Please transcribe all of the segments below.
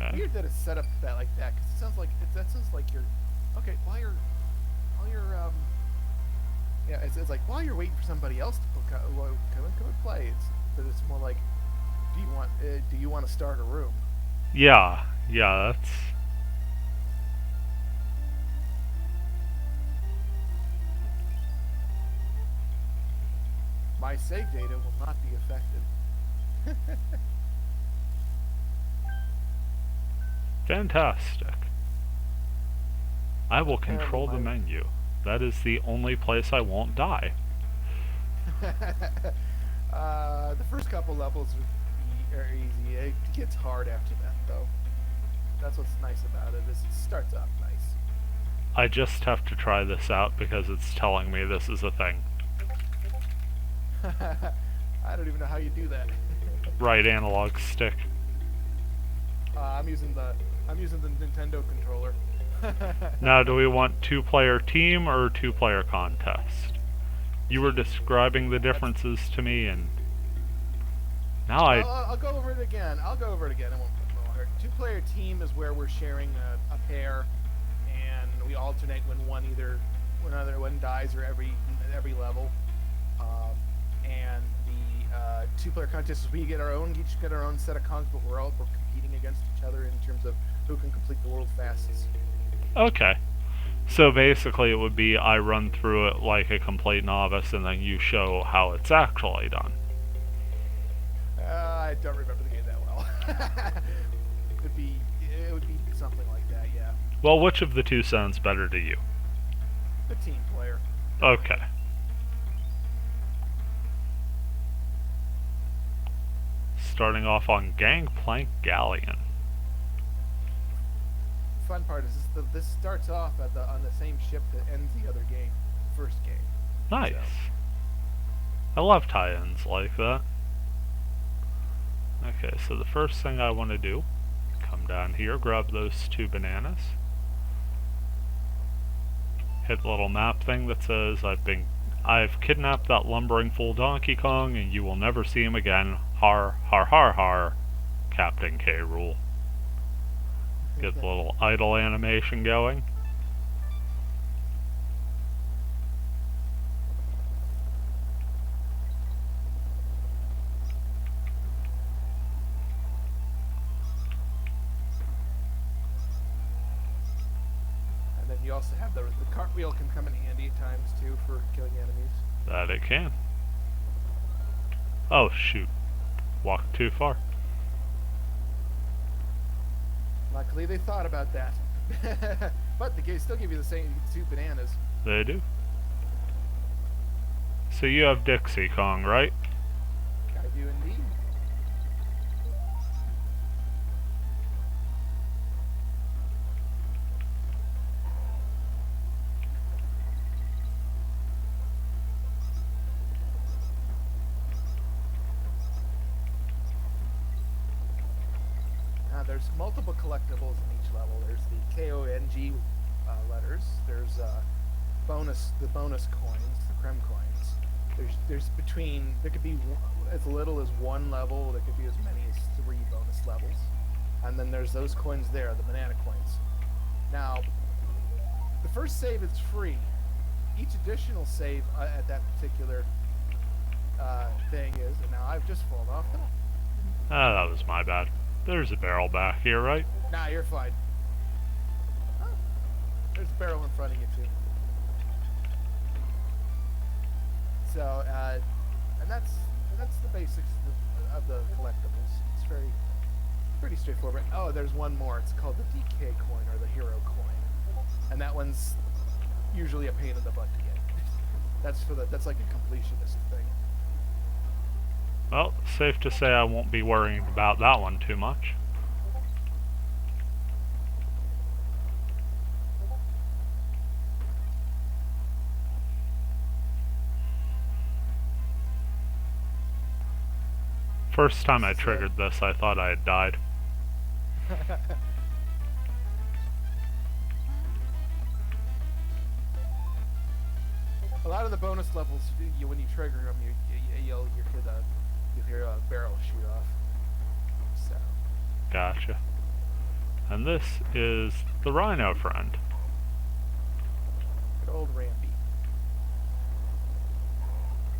Okay. weird that it's set up that like that because that sounds like you're okay while you're yeah it's like while you're waiting for somebody else to come and play. But it's more like do you want to start a room? Yeah, yeah, that's... My save data will not be affected. fantastic. I will Apparently, control the my menu. That is the only place I won't die. the first couple levels are easy. It gets hard after that, though. That's what's nice about it. Is it starts off nice. I just have to try this out because it's telling me this is a thing. I don't even know how you do that. Right analog stick. I'm using the Nintendo controller. Now, do we want two-player team or two-player contest? You were describing the That's differences to me, and now I'll go over it again. I'll go over it again. It won't hurt. Two-player team is where we're sharing a pair, and we alternate when either one dies or every level. And the two-player contest is we get each get our own set of congs, but we're competing against each other in terms of who can complete the world fastest. okay. So basically, it would be I run through it like a complete novice, and then you show how it's actually done. I don't remember the game that well. it would be something like that, yeah. Well, which of the two sounds better to you? The team player. Okay. Starting off on Gangplank Galleon. Fun part is this starts off on the same ship that ends the other game, first game. Nice. So. I love tie-ins like that. Okay, so the first thing I want to do, come down here, grab those 2 bananas. Hit the little map thing that says I've kidnapped that lumbering fool Donkey Kong and you will never see him again. Har har har har. Captain K. Rool. Get the little idle animation going. And then you also have the cartwheel can come in handy at times too for killing enemies. That it can. Oh shoot. Walked too far. Luckily they thought about that. But they still give you the same 2 bananas. They do. So you have Dixie Kong, right? I do indeed. There's multiple collectibles in each level. There's the KONG letters. There's the bonus coins, the creme coins. There could be as little as 1 level. There could be as many as 3 bonus levels. And then there's those coins there, the banana coins. Now, the first save is free. Each additional save at that particular thing is, and now I've just fallen off. Ah, that was my bad. There's a barrel back here, right? Nah, you're fine. Oh, there's a barrel in front of you too. So, and that's the basics of the collectibles. It's pretty straightforward. Oh, there's one more. It's called the DK coin or the hero coin, and that one's usually a pain in the butt to get. That's like a completionist thing. Well, safe to say I won't be worrying about that one too much. First time I triggered this, I thought I had died. A lot of the bonus levels, when you trigger them, you'll hear a barrel shoot off. So. Gotcha. And this is the rhino friend. Good old Ramby.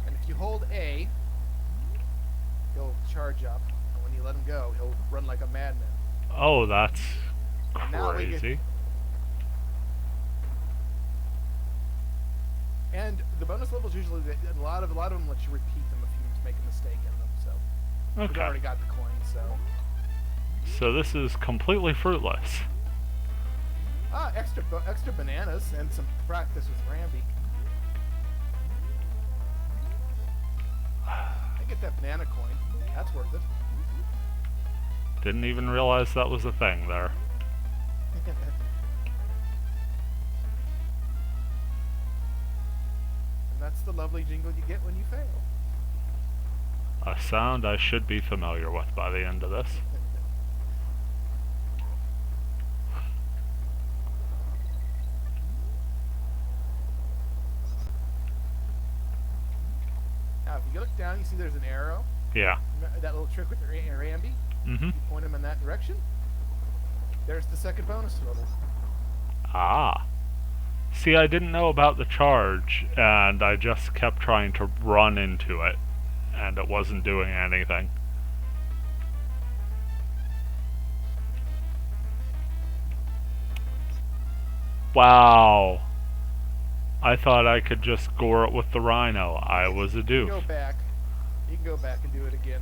And if you hold A, he'll charge up. And when you let him go, he'll run like a madman. Oh, that's And now we crazy. get, and the bonus levels usually a lot of them let you repeat them if you make a mistake in them. So we've Okay. already got the coin. So this is completely fruitless. Extra bananas and some practice with Ramby. I get that banana coin. That's worth it. Didn't even realize that was a thing there. And that's the lovely jingle you get when you fail. A sound I should be familiar with by the end of this. Now, if you look down, you see there's an arrow. Yeah. That little trick with the Ramby. Mm-hmm. You point him in that direction. There's the second bonus level. Ah. See, I didn't know about the charge, and I just kept trying to run into it, and it wasn't doing anything. Wow. I thought I could just gore it with the rhino. I was a doof. Go back. You can go back and do it again.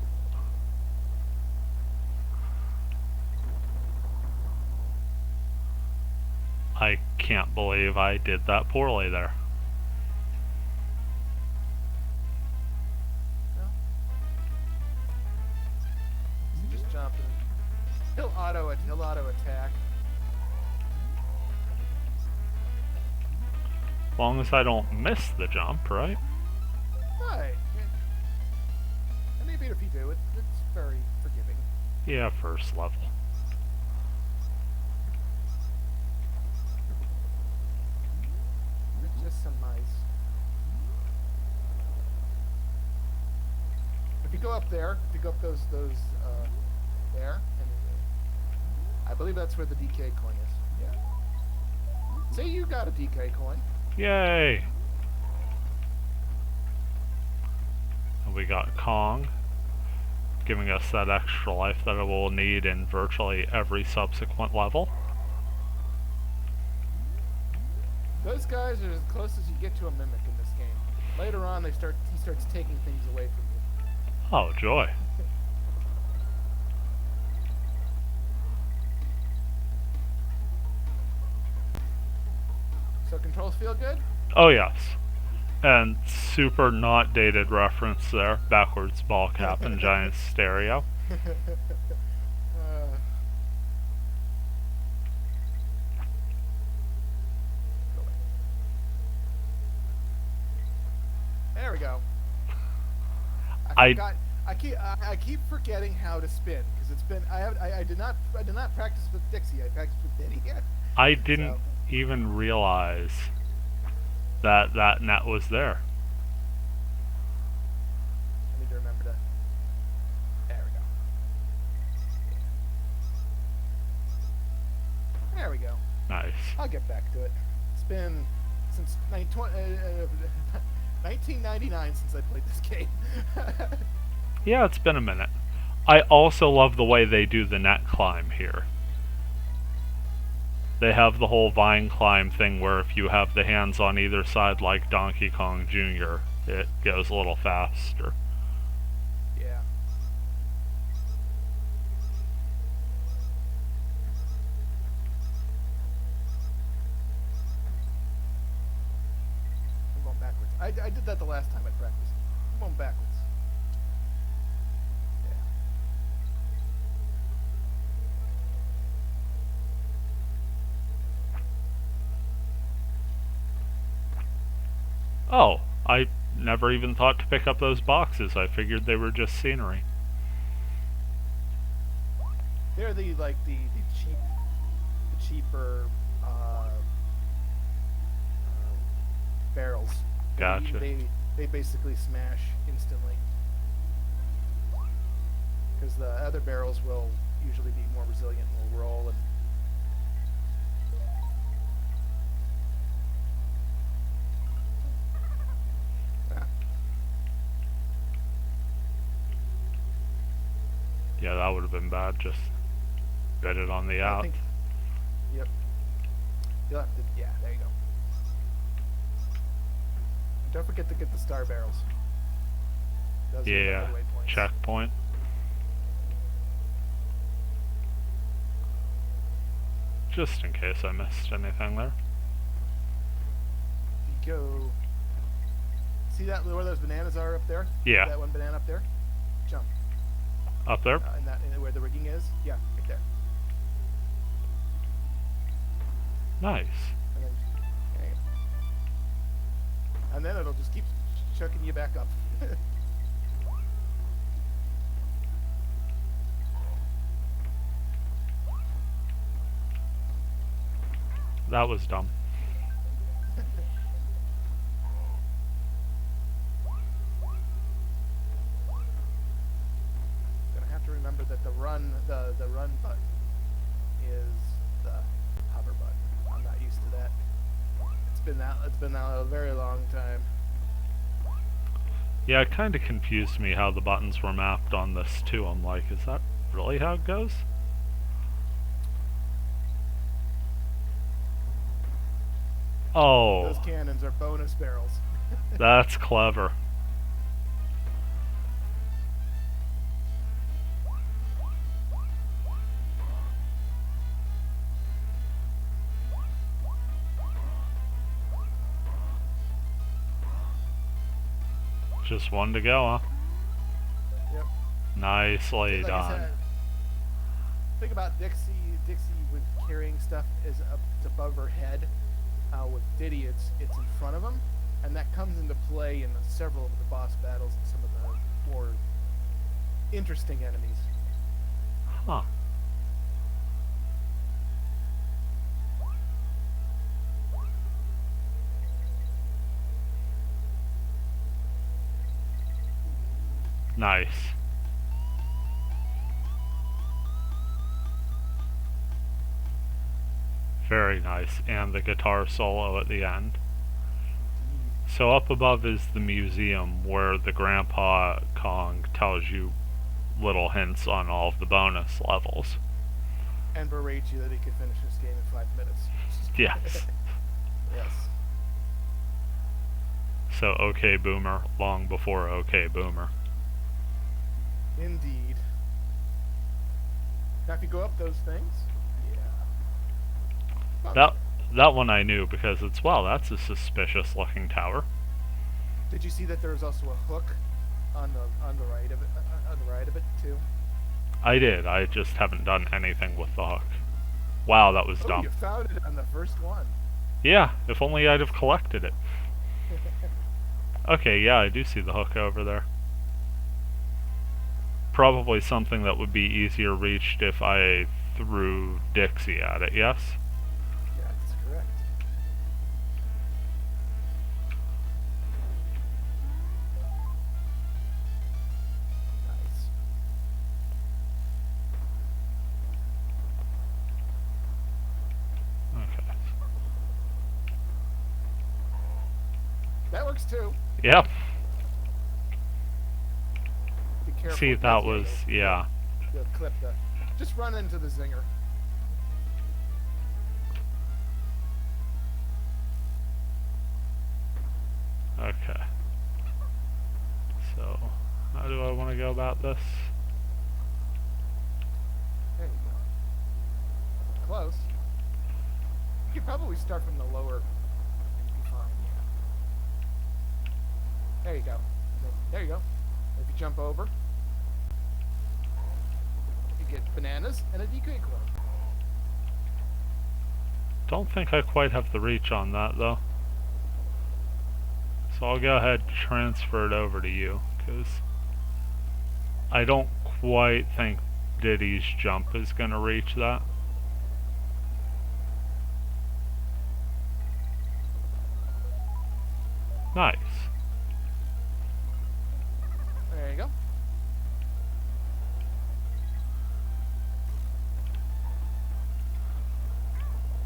I can't believe I did that poorly there. No. So just jump and he'll auto attack. As long as I don't miss the jump, right? Right. And maybe if you do it, it's very forgiving. Yeah, first level. It's just some mice. If you go up there, if you go up those there, and I believe that's where the DK coin is. Yeah. Say you got a DK coin. Yay! And we got Kong, giving us that extra life that it will need in virtually every subsequent level. Those guys are as close as you get to a mimic in this game. Later on, he starts taking things away from you. Oh, joy. So controls feel good? Oh, yes. And super not dated reference there. Backwards ball cap and giant stereo. There we go. I keep forgetting how to spin because it's been I did not practice with Dixie. I practiced with Denny. I didn't even realize that that net was there. I need to remember to. There we go. There we go. Nice. I'll get back to it. It's been since 1999 since I played this game. Yeah, it's been a minute. I also love the way they do the net climb here. They have the whole vine climb thing where if you have the hands on either side like Donkey Kong Jr., it goes a little faster. Yeah. I'm going backwards. I did that the last time I practiced. I'm going backwards. Oh, I never even thought to pick up those boxes. I figured they were just scenery. They're the cheaper barrels. Gotcha. They basically smash instantly because the other barrels will usually be more resilient and will roll and Yeah, that would have been bad. Just bit it on the I out. think. Yep. You'll have to. Yeah, there you go. And don't forget to get the star barrels. Those are the Yeah, other waypoints. checkpoint. Just in case I missed anything there. You go. See that where those bananas are up there? Yeah. That one banana up there. Jump. Up there? In where the rigging is. Yeah, right there. Nice. And then, okay. And then it'll just keep chucking you back up. That was dumb. Gonna have to remember that the run button is the hover button. I'm not used to that. It's been out a very long time. Yeah, it kind of confused me how the buttons were mapped on this too. I'm like, is that really how it goes? Oh, Those cannons are bonus barrels. that's clever. Just one to go, huh? Yep. Nicely Like I done. said, think about Dixie with carrying stuff is up it's above her head. With Diddy, it's in front of him, and that comes into play in several of the boss battles and some of the more interesting enemies. Huh. Nice. Very nice. And the guitar solo at the end. So up above is the museum where the Grandpa Kong tells you little hints on all of the bonus levels. And berates you that he could finish this game in 5 minutes. Yes. Yes. So OK Boomer, long before OK Boomer. Indeed. Now if you go up those things, yeah. That one I knew because it's, wow, that's a suspicious looking tower. Did you see that there was also a hook on the right of it too? I did. I just haven't done anything with the hook. Wow, that was dumb. You found it on the first one. Yeah, if only I'd have collected it. Okay, yeah, I do see the hook over there. Probably something that would be easier reached if I threw Dixie at it, yes? Yeah, that's correct. Nice. Okay. That works too. Yep. Be careful. See, that was, yeah. The clip just run into the zinger. Okay. So, how do I want to go about this? There you go. Close. You could probably start from the lower and be fine, yeah. There you go. There you go. If you jump over, you get bananas and a decoy coin. Don't think I quite have the reach on that, though. So I'll go ahead and transfer it over to you, because I don't quite think Diddy's jump is going to reach that. Nice. There you go.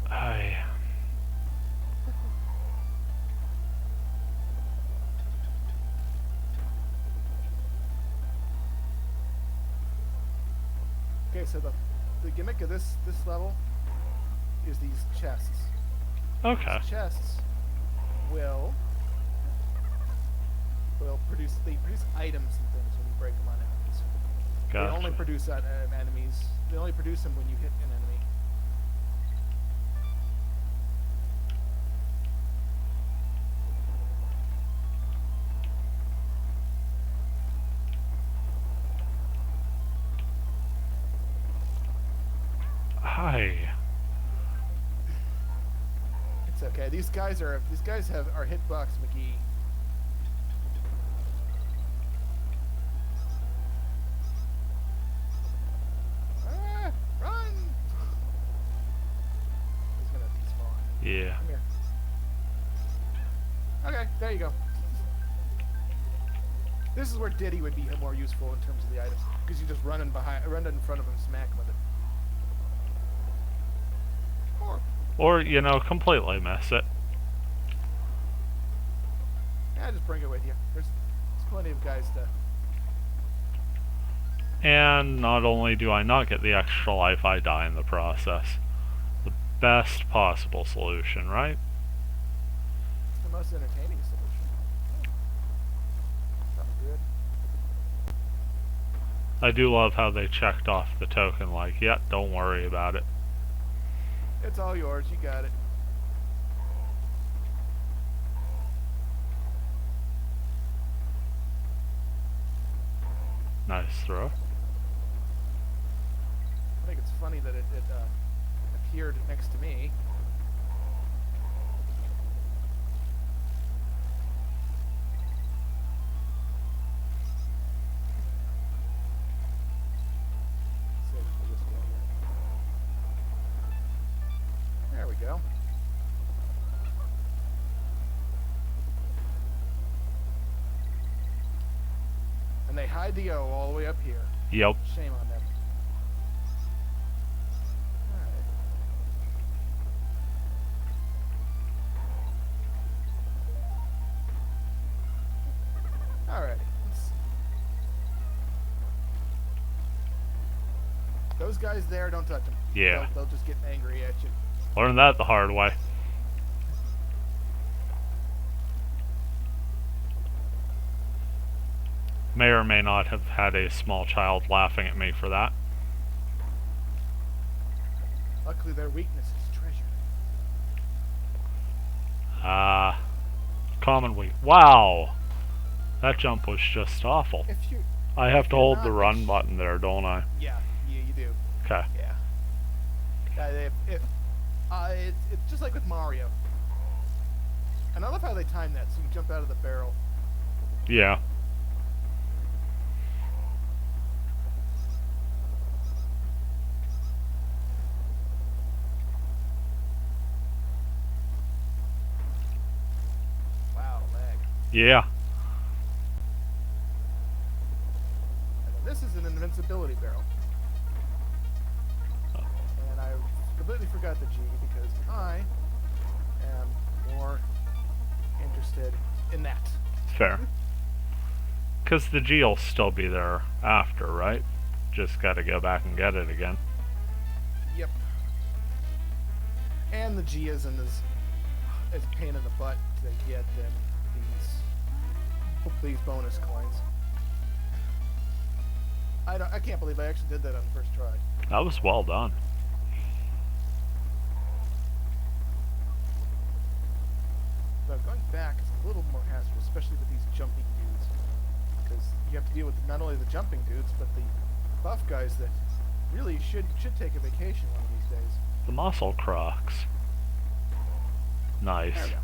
Aye. Okay, so the gimmick of this level is these chests. Okay. These chests will produce items and things when you break them on enemies. Gotcha. They only produce enemies. They only produce them when you hit an enemy. Hi. It's okay. These guys are hitbox McGee. Run! He's gonna despawn. Yeah. Come here. Okay, there you go. This is where Diddy would be more useful in terms of the items, because you just run in front of him, smack him with it. Or, you know, completely miss it. Yeah, just bring it with you. There's plenty of guys to... And not only do I not get the extra life, I die in the process. The best possible solution, right? It's the most entertaining solution. Sounds good. I do love how they checked off the token like, yeah, don't worry about it. It's all yours. You got it. Nice throw. I think it's funny that it appeared next to me. There we go. And they hide the O all the way up here. Yep. Shame on them. Alright. Those guys there, don't touch them. Yeah. They'll just get angry at you. Learned that the hard way. May or may not have had a small child laughing at me for that. Luckily, their weakness is treasure. Common weak. Wow! That jump was just awful. If you, I have to hold the run button there, don't I? yeah, you do. Okay. Yeah. It's just like with Mario. And I love how they time that, so you jump out of the barrel. Yeah. Wow, lag. Yeah. And then this is an invincibility barrel. And I completely forgot the G because I am more interested in that. Fair. Because the G will still be there after, right? Just gotta go back and get it again. Yep. And the G isn't as pain in the butt to get than these bonus coins. I can't believe I actually did that on the first try. That was well done. But going back is a little more hazardous, especially with these jumping dudes, because you have to deal with not only the jumping dudes but the buff guys that really should take a vacation one of these days. The muscle crocs. Nice. There we go.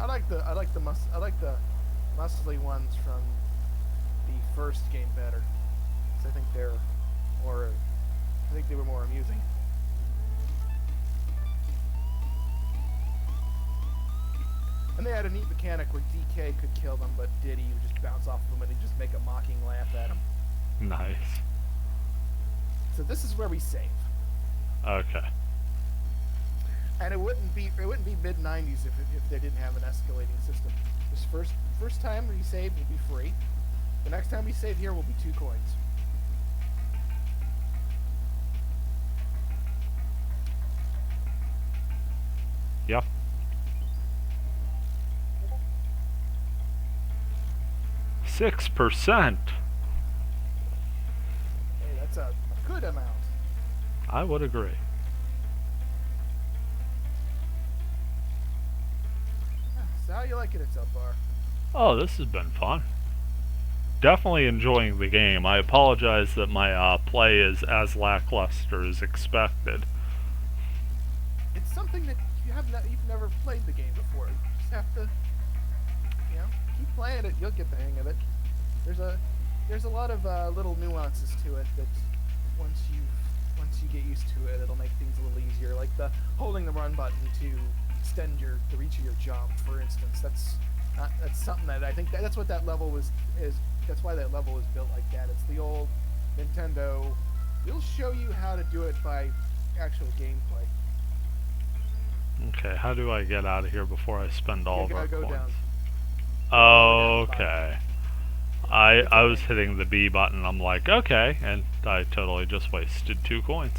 I like the muscly ones from the first game better, because I think they were more amusing. And they had a neat mechanic where DK could kill them, but Diddy would just bounce off of them and he'd just make a mocking laugh at them. Nice. So this is where we save. Okay. And it wouldn't be mid 90s if they didn't have an escalating system. This first time we save will be free. The next time we save here will be 2 coins. Yep. 6%. Hey, that's a good amount. I would agree. So how you liking it so far? Oh, this has been fun. Definitely enjoying the game. I apologize that my play is as lackluster as expected. It's something that you've never played the game before. You just have to, keep playing it. You'll get the hang of it. There's a lot of little nuances to it that once you get used to it, it'll make things a little easier. Like the holding the run button to extend the reach of your jump, for instance. That's something that I think that's what that level is. That's why that level is built like that. It's the old Nintendo. We'll show you how to do it by actual gameplay. Okay, how do I get out of here before I spend all of our go coins? down. Okay. I was hitting the B button. I'm like, okay, and I totally just wasted 2 coins.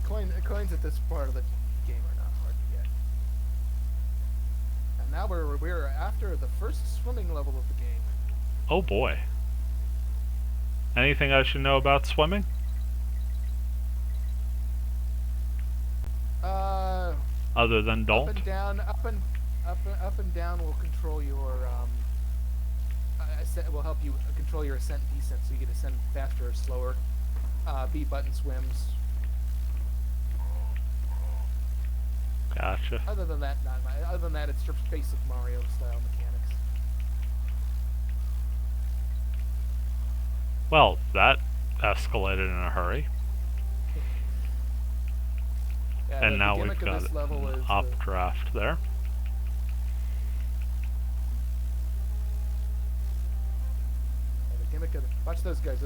Coins at this part of the game are not hard to get. And now we're after the first swimming level of the game. Oh boy. Anything I should know about swimming? Other than don't? Up and down will control your will help you control your ascent and descent, so you can ascend faster or slower. B button swims. Gotcha. Other than that, it's just basic Mario style mechanics. Well, that escalated in a hurry. Yeah, and now the we've got an updraft there. The gimmick of watch those guys.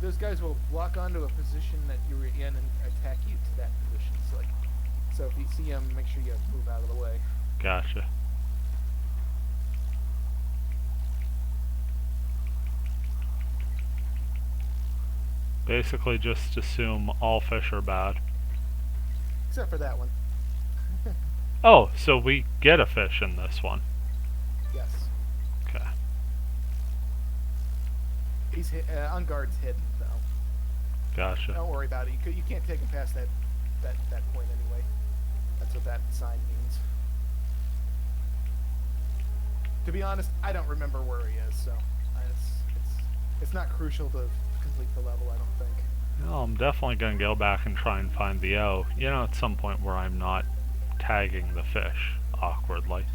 Those guys will lock onto a position that you were in and attack you to that position. So if you see them, make sure you move out of the way. Gotcha. Basically just assume all fish are bad. Except for that one. Oh, so we get a fish in this one. Yes. Okay. He's on guard's hidden though. Gotcha. Don't worry about it. You can't take him past that point anyway. That's what that sign means. To be honest, I don't remember where he is, so it's not crucial to complete the level, I don't think. Well, I'm definitely going to go back and try and find the O. At some point where I'm not tagging the fish awkwardly.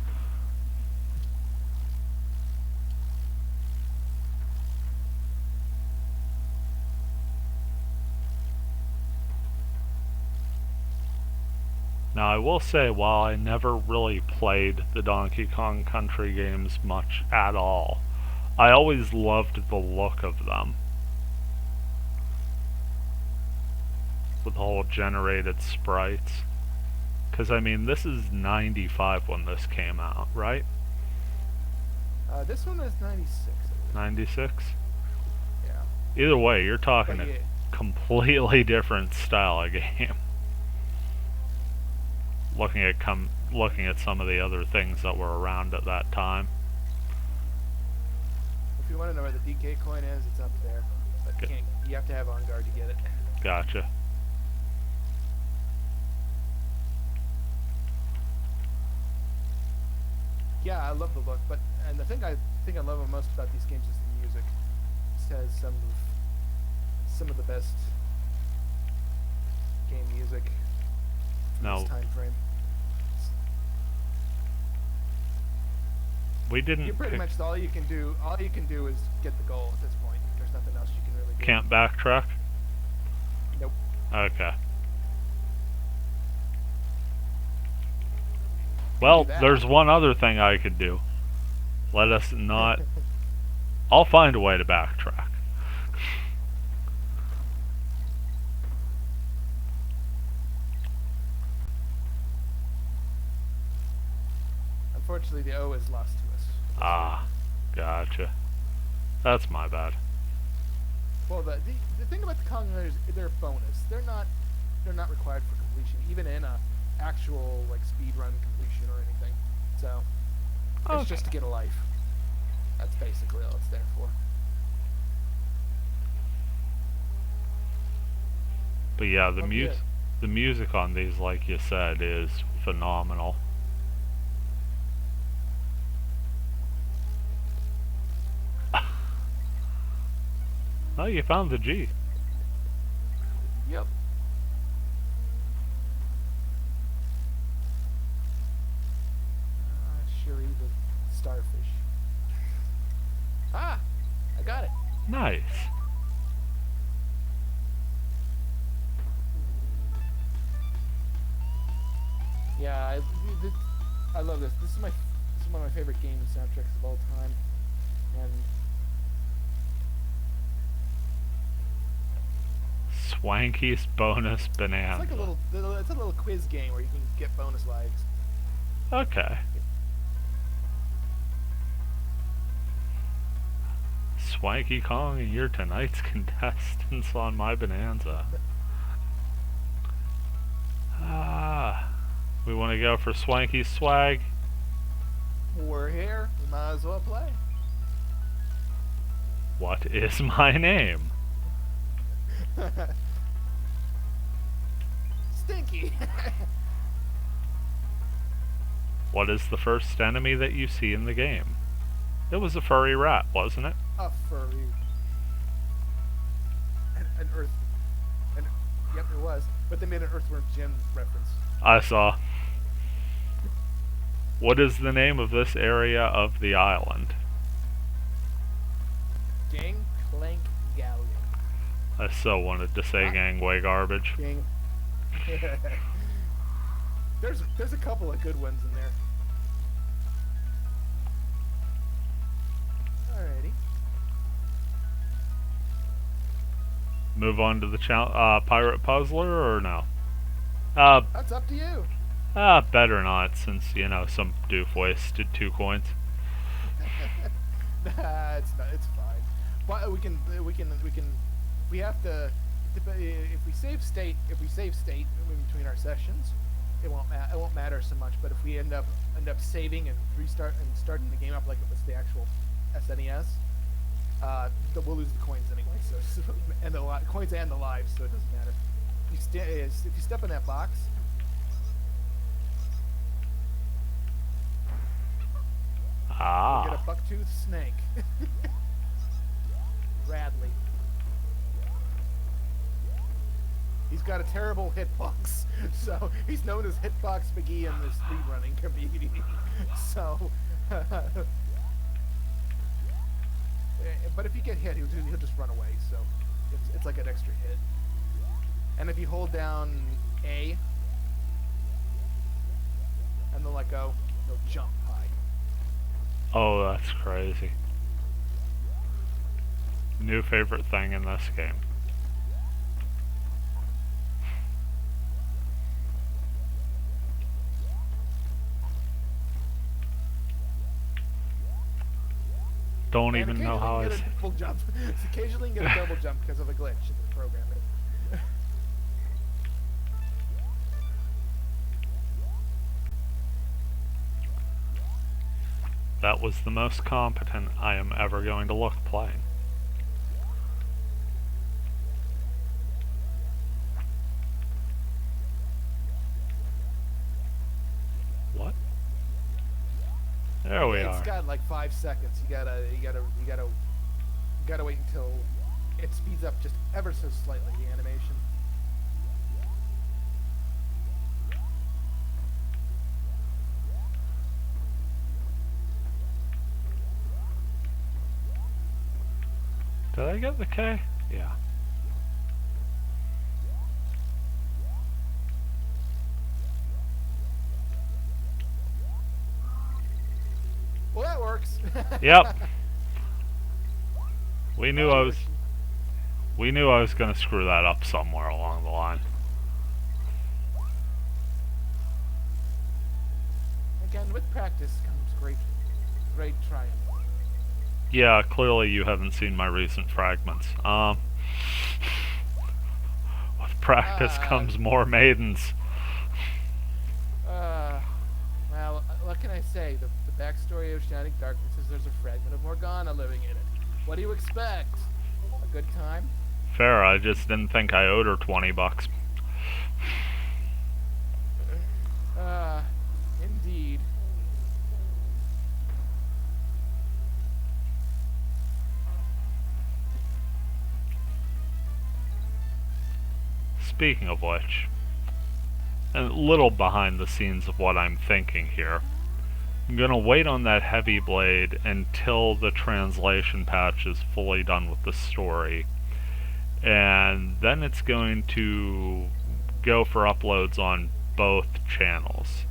Now, I will say, while I never really played the Donkey Kong Country games much at all, I always loved the look of them. With the whole generated sprites. Because, I mean, this is 95 when this came out, right? This one is 96. 96? Yeah. Either way, you're talking a completely different style of game. Looking at some of the other things that were around at that time. If you want to know where the DK coin is, it's up there. But you have to have on guard to get it. Gotcha. Yeah, I love the look, and the thing I love most about these games is the music. It has some of the best game music in this time frame. We didn't. You pretty much all you can do is get the goal at this point. There's nothing else you can really do. Can't backtrack? Nope. Okay. Well, there's one other thing I could do. Let us not... I'll find a way to backtrack. Unfortunately, the O is lost to us. Ah, gotcha. That's my bad. Well, the thing about the Kong letters, they're a bonus. They're not required for completion, even in a actual like speed run completion or anything. So it's Okay. just to get a life. That's basically all it's there for. But yeah, Okay. the music on these, like you said, is phenomenal. Oh, you found the G. Yep. Shuri the starfish. Ah, I got it. Nice. Yeah, I love this. This is one of my favorite game soundtracks of all time, and Swanky's bonus it's bonanza. like it's a little quiz game where you can get bonus lives. Okay. Swanky Kong and you're tonight's contestants on my bonanza. Ah, we want to go for Swanky's swag. We're here. We might as well play. What is my name? Stinky. What is the first enemy that you see in the game? It was a furry rat, wasn't it? A furry. An earth. Yep, it was. But they made an Earthworm Jim reference. I saw. What is the name of this area of the island? Gang Clank Galleon. I so wanted to say What? gangway garbage. Gang. There's a couple of good ones in there. Alrighty. Move on to the pirate puzzler or no? That's up to you. Better not, since, you know, some doof wasted 2 coins. Nah, it's not. It's fine. But we have to. If we save state in between our sessions, it won't matter so much. But if we end up saving and starting the game up like it was the actual SNES, we'll lose the coins anyway. So and the coins and the lives, so it doesn't matter. If you step in that box. Ah. You get a bucktooth snake. Radley. He's got a terrible hitbox, so he's known as Hitbox McGee in the speedrunning community. So, but if you get hit, he'll just run away. So, it's like an extra hit. And if you hold down A and then let go, he'll jump high. Oh, that's crazy. New favorite thing in this game. Don't even know how I say. Occasionally you can get a double jump because of a glitch in the program. That was the most competent I am ever going to look playing. What? There we are. It's got like 5 seconds. You gotta wait until it speeds up just ever so slightly, the animation. Did I get the K? Yeah. Well, that works. Yep. We knew I was gonna screw that up somewhere along the line. Again, with practice comes Great, great triumph. Yeah, clearly you haven't seen my recent fragments. With practice Uh, comes more maidens. well, what can I say? The backstory of Shining Darkness is there's a fragment of Morgana living in it. What do you expect? A good time? Fair, I just didn't think I owed her $20. Uh, indeed. Speaking of which, a little behind the scenes of what I'm thinking here. I'm gonna wait on that heavy blade until the translation patch is fully done with the story, and then it's going to go for uploads on both channels.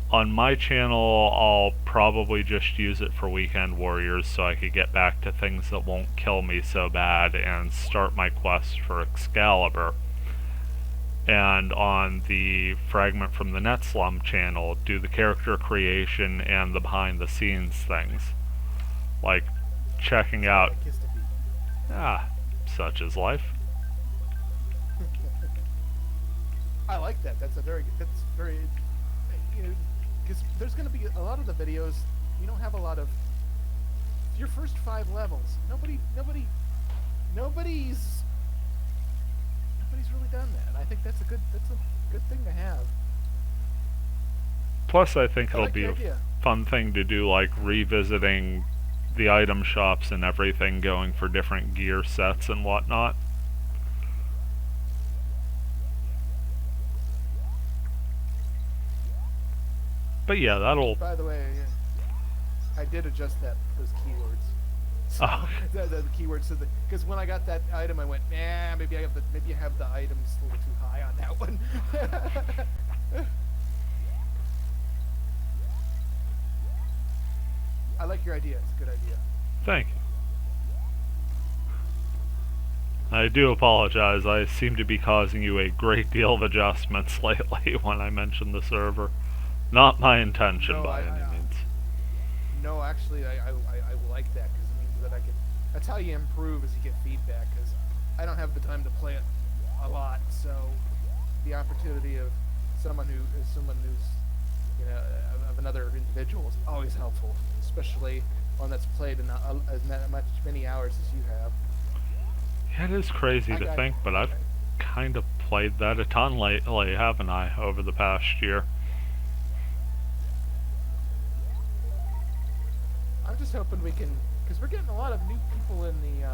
On my channel, I'll probably just use it for Weekend Warriors so I could get back to things that won't kill me so bad and start my quest for Excalibur. And on the Fragment from the Netslum channel, do the character creation and the behind the scenes things. Like checking out, such is life. I like that. That's very, you know, because there's going to be a lot of the videos. You don't have a lot of your first 5 levels. Nobody's really done that. I think that's a good thing to have. Plus, I think it'll like be the a idea. fun thing to do, like revisiting the item shops and everything, going for different gear sets and whatnot. But yeah, that'll. By the way, I did adjust those keywords. So, Oh. the keywords, so because when I got that item, I went, nah, maybe I have the items a little too high on that one. I like your idea. It's a good idea. Thank you. I do apologize. I seem to be causing you a great deal of adjustments lately when I mention the server. Not my intention No, by any means. No, actually, I like that because it means that I can. That's how you improve as you get feedback. Because I don't have the time to play it a lot, so the opportunity of someone who's of another individual is always helpful, especially one that's played in as many hours as you have. Yeah, it is crazy to think, but I've kind of played that a ton lately, haven't I, over the past year? I'm just hoping we can, because we're getting a lot of new people in the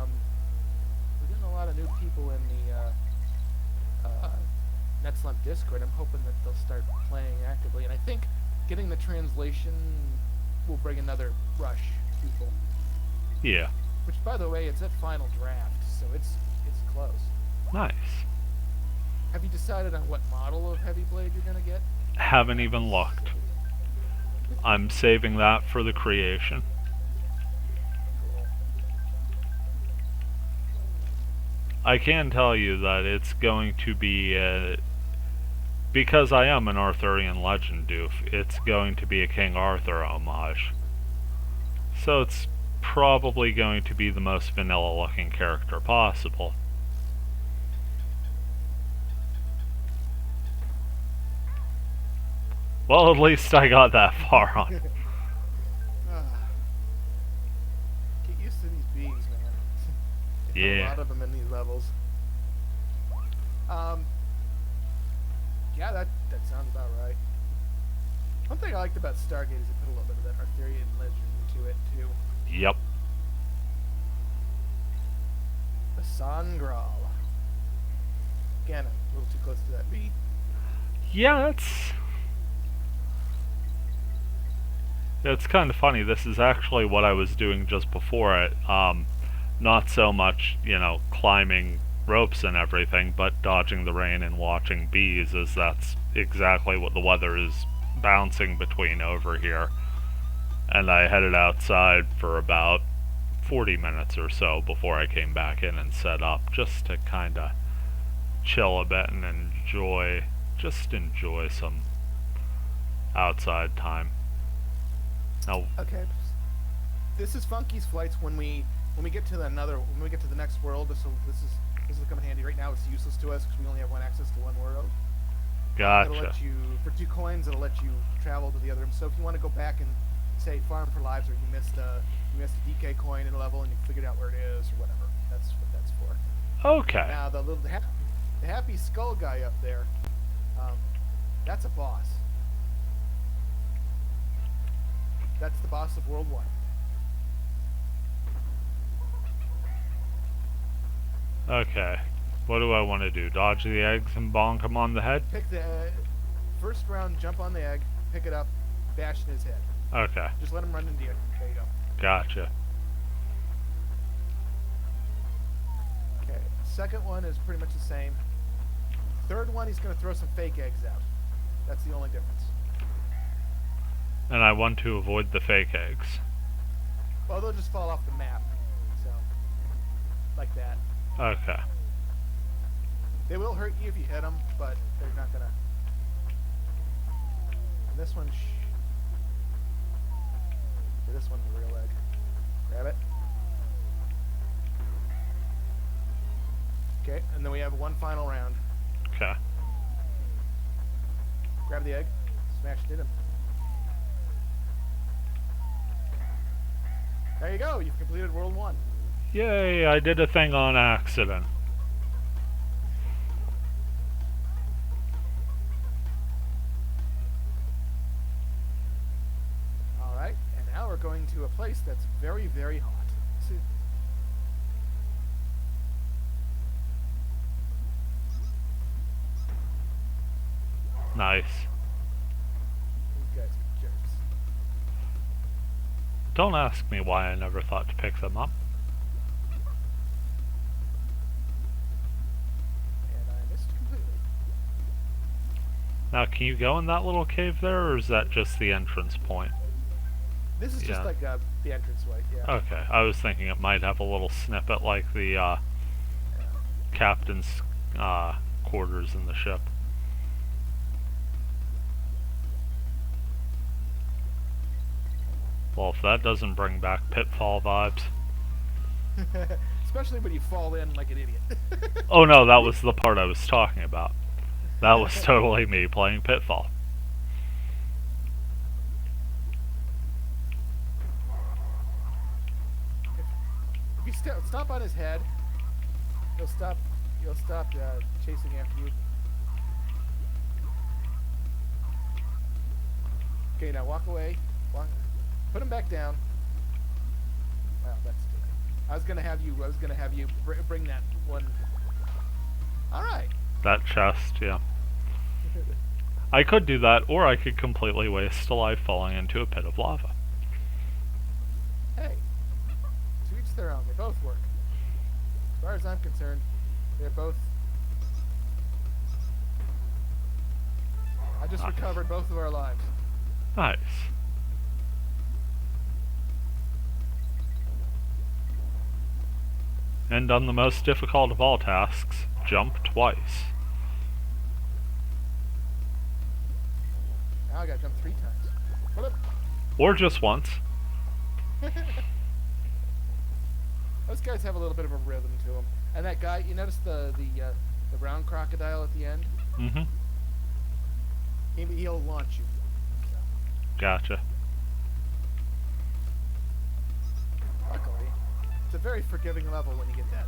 Netslump Discord. I'm hoping that they'll start playing actively, and I think getting the translation will bring another rush of people. Yeah. Which, by the way, it's at final draft, so it's close. Nice. Have you decided on what model of Heavy Blade you're gonna get? Haven't even looked. I'm saving that for the creation. Cool. I can tell you that it's going to be because I am an Arthurian legend doof, it's going to be a King Arthur homage. So it's probably going to be the most vanilla looking character possible. Well, at least I got that far on. Get used to these bees, man. Yeah. A lot of them in these levels. Yeah, that sounds about right. One thing I liked about Stargate is it put a little bit of that Arthurian legend into it too. Yep. The Sangral. Again, a little too close to that beat. Yeah, it's kind of funny. This is actually what I was doing just before it. Not so much, climbing ropes and everything, but dodging the rain and watching bees, as that's exactly what the weather is bouncing between over here. And I headed outside for about 40 minutes or so before I came back in and set up, just to kind of chill a bit and enjoy some outside time. Now, Okay. This is Funky's flights when we get to the next world. This will come in handy. Right now, it's useless to us because we only have access to one world. It'll gotcha. let you, for 2 coins, it'll let you travel to the other. So if you want to go back and say farm for lives, or you missed a DK coin in a level and you figured out where it is or whatever, that's what that's for. Okay. Now the happy skull guy up there, that's a boss. That's the boss of World 1. Okay. What do I want to do? Dodge the eggs and bonk him on the head? Pick the first round, jump on the egg, pick it up, bash in his head. Okay. Just let him run into you. There you go. Gotcha. Okay. Second one is pretty much the same. Third one, he's going to throw some fake eggs out. That's the only difference. And I want to avoid the fake eggs. Well, they'll just fall off the map. So, like that. Okay. They will hurt you if you hit them, but they're not going to. And this one, this one's a real egg. Grab it. Okay, and then we have one final round. Okay. Grab the egg, smash it in him. There you go, you've completed World 1. Yay, I did a thing on accident. Alright, and now we're going to a place that's very, very hot. See? Nice. These guys are jerks. Don't ask me why I never thought to pick them up. And I missed completely. Now, can you go in that little cave there, or is that just the entrance point? This is just like the entranceway, yeah. Okay, I was thinking it might have a little snippet like the captain's quarters in the ship. Well, if that doesn't bring back Pitfall vibes. Especially when you fall in like an idiot. Oh no, that was the part I was talking about. That was totally me playing Pitfall. If you stop on his head, he'll stop chasing after you. Okay, now walk away. Put him back down. Wow, that's good. I was gonna have you bring that one. All right. That chest, yeah. I could do that, or I could completely waste a life falling into a pit of lava. Hey, to each their own. They both work. As far as I'm concerned, they're both. I just recovered both of our lives. Nice. And on the most difficult of all tasks, jump twice. Now I gotta jump 3 times. Flip. Or just once. Those guys have a little bit of a rhythm to them. And that guy, you notice the brown crocodile at the end? Mm-hmm. He'll launch you. Gotcha. Luckily, it's a very forgiving level when you get that.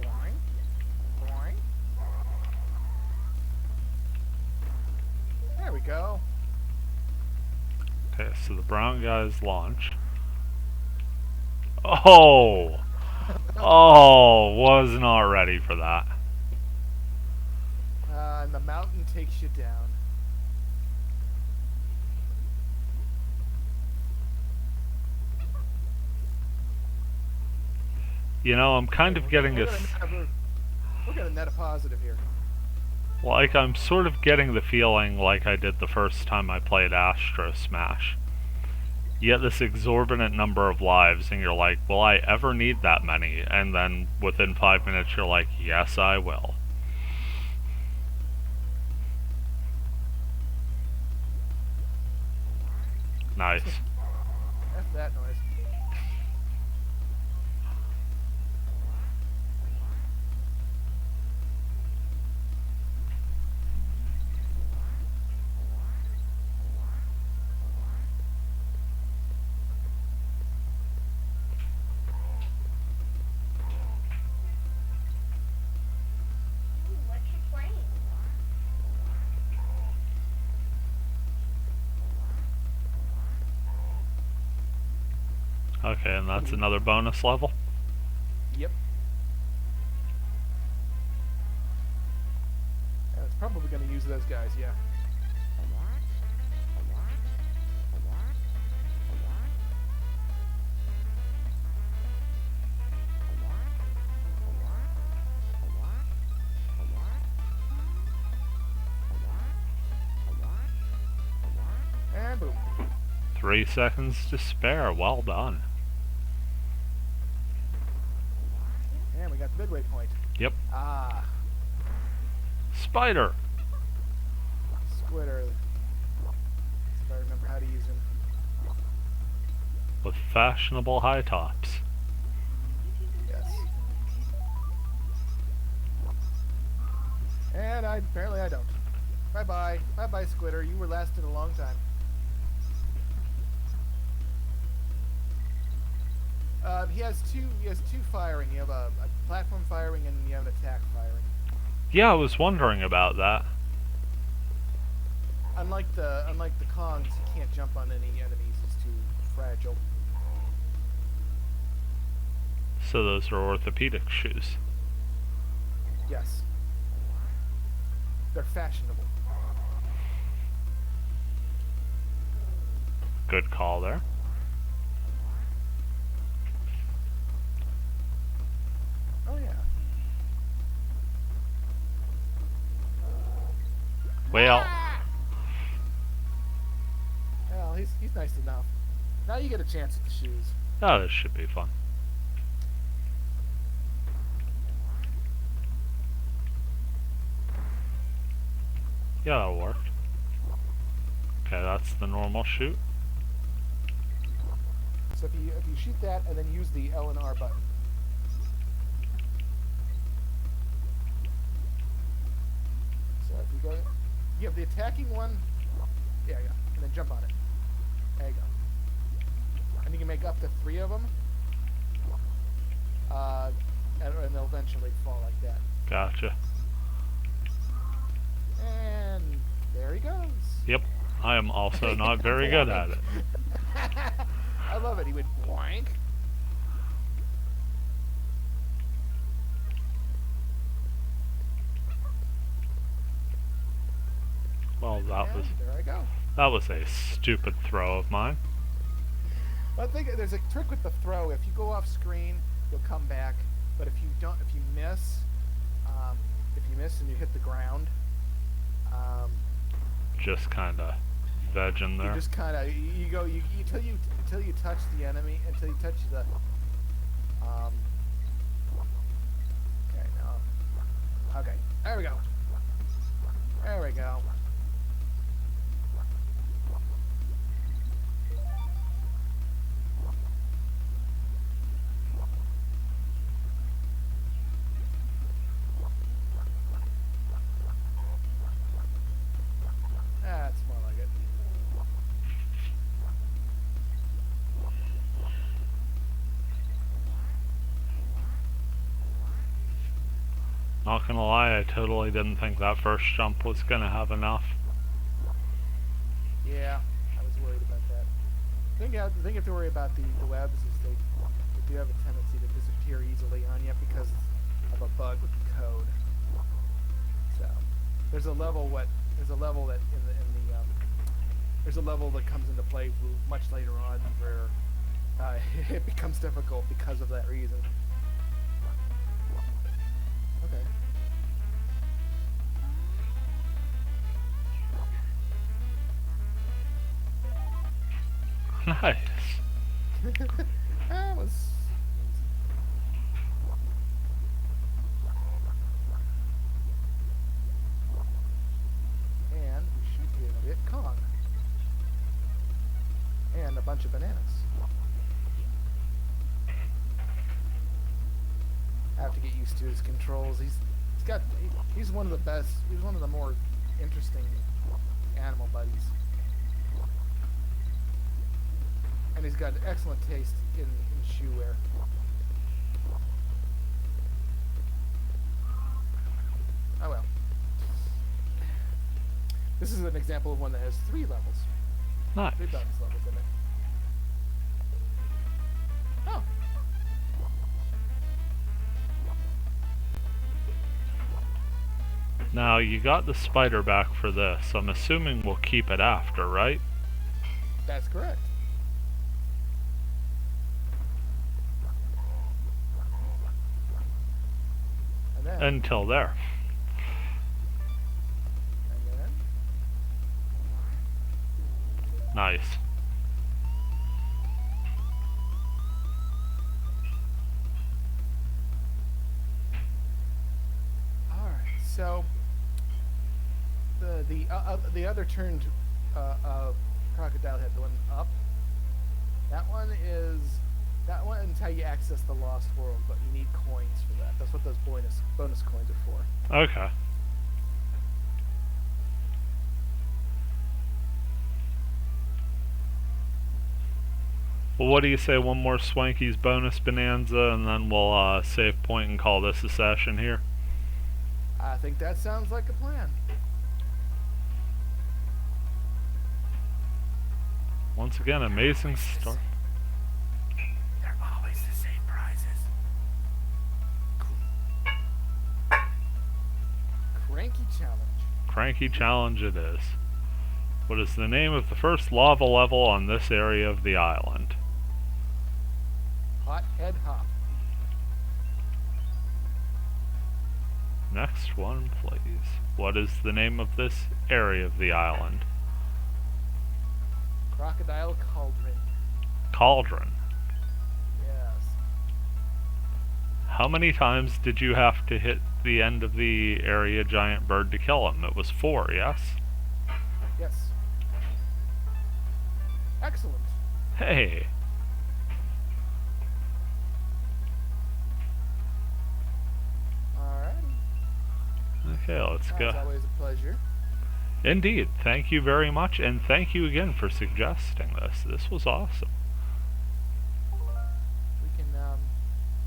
Boing. Boing. There we go. Okay, so the brown guys launch. Oh! Oh, was not ready for that. And the mountain takes you down. You know, I'm kind of getting we're a... gonna net a positive here. Like, I'm sort of getting the feeling like I did the first time I played Astro Smash. You get this exorbitant number of lives, and you're like, will I ever need that many? And then within 5 minutes, you're like, yes, I will. Nice. F that noise. Okay, and that's another bonus level? Yep. Yeah, it's probably going to use those guys, yeah. And boom. 3 seconds to spare. Well done. And we got the midway point. Yep. Ah. Spider! Squitter. If I remember how to use him. With fashionable high tops. Yes. And apparently I don't. Bye-bye. Bye-bye, Squitter. You were lasted a long time. He has two firing. You have a platform firing and you have an attack firing. Yeah, I was wondering about that. Unlike the Kongs, he can't jump on any enemies. He's too fragile. So those are orthopedic shoes. Yes. They're fashionable. Good call there. Oh yeah. Well, Well, he's nice enough. Now you get a chance at the shoes. oh, this should be fun. Yeah, that'll work. Okay, that's the normal shoot. So if you shoot that and then use the L and R button. So if you go, you have the attacking one. Yeah, and then jump on it. There you go. And you can make up to 3 of them. And they'll eventually fall like that. Gotcha. And there he goes. Yep, I am also not very good at it. I love it. He went boink. Well, And there I go. that was a stupid throw of mine. I think there's a trick with the throw. If you go off screen, you'll come back. But if you don't, if you miss and you hit the ground, Just kind of vegging there. you just kind of you go until you touch the enemy, until you touch the. Okay, no. Okay, there we go. There we go. That's more like it. Not gonna lie, I totally didn't think that first jump was gonna have enough. Yeah, I was worried about that. The thing you have to worry about the webs is they do have a tendency to disappear easily on you because of a bug with the code. So there's a level that comes into play much later on where it becomes difficult because of that reason. Nice. That was easy. And we should be able to get Kong. And a bunch of bananas. I have to get used to his controls. He's one of the best. He's one of the more interesting animal buddies. And he's got excellent taste in shoe wear. Oh well. This is an example of one that has 3 levels. Nice. 3 bonus levels in it. Oh. Now, you got the spider back for this. I'm assuming we'll keep it after, right? That's correct. And then, Until there. and then Nice. all right. So the other turned crocodile head, the one up. That one's how you access the Lost World, but you need coins for that. That's what those bonus coins are for. Okay. Well, what do you say, one more Swanky's bonus bonanza, and then we'll save point and call this a session here? I think that sounds like a plan. Once again, amazing start. They're always the same prizes. Cranky challenge. Cranky challenge it is. What is the name of the first lava level on this area of the island? Hot head hop. Next one, please. What is the name of this area of the island? Crocodile cauldron. Cauldron. Yes. How many times did you have to hit the end of the area giant bird to kill him? It was 4, yes? Yes. Excellent. Hey. Alrighty. Okay, let's go. It's always a pleasure. Indeed. Thank you very much, and thank you again for suggesting this. This was awesome. We can,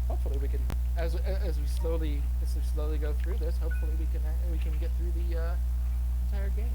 hopefully we can, as we slowly go through this, hopefully we can get through the entire game.